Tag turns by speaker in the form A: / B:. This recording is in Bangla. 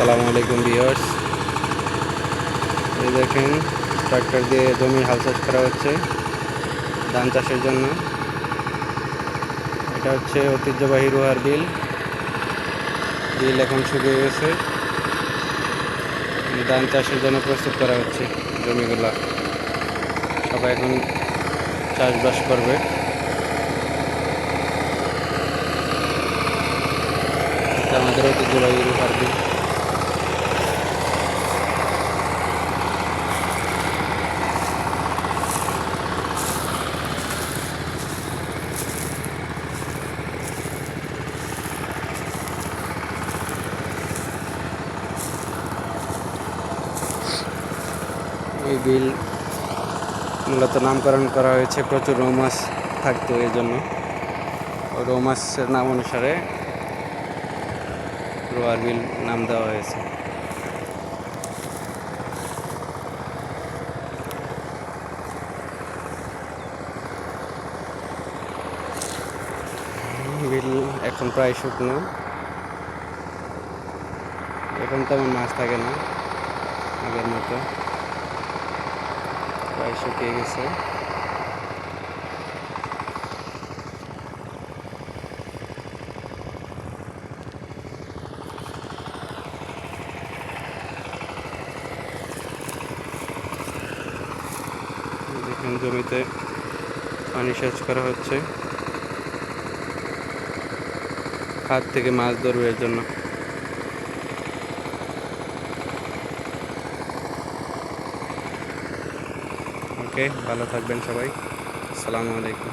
A: আসসালামু আলাইকুম ভিউয়ার্স। এই দেখেন ট্রাক্টর দিয়ে জমি হাল চাষ করা হচ্ছে ধান চাষের জন্য। এটা হচ্ছে ঐতিহ্যবাহী রোয়ার বিল। বিল এখন শুকিয়ে গেছে, ধান চাষের জন্য প্রস্তুত করা হচ্ছে জমিগুলা। সবাই এখন চাষবাস করবে। এটা আমাদের ঐতিহ্যবাহী রোয়ার বিল। এই বিল মূলত নামকরণ করা হয়েছে, প্রচুর রৌ মাছ থাকতো এই জন্য রৌ মাছের নাম অনুসারে রোয়ার বিল নাম দেওয়া হয়েছে। বিল এখন প্রায় শুকনো, এখন তেমন মাছ থাকে না আগের মতো, প্রায় শুকিয়ে গেছে। দেখুন জমিতে পানি সেচ করা হচ্ছে, খাদ থেকে মাছ ধরবে এর জন্য। ওকে, ভালো থাকবেন সবাই। আসসালামু আলাইকুম।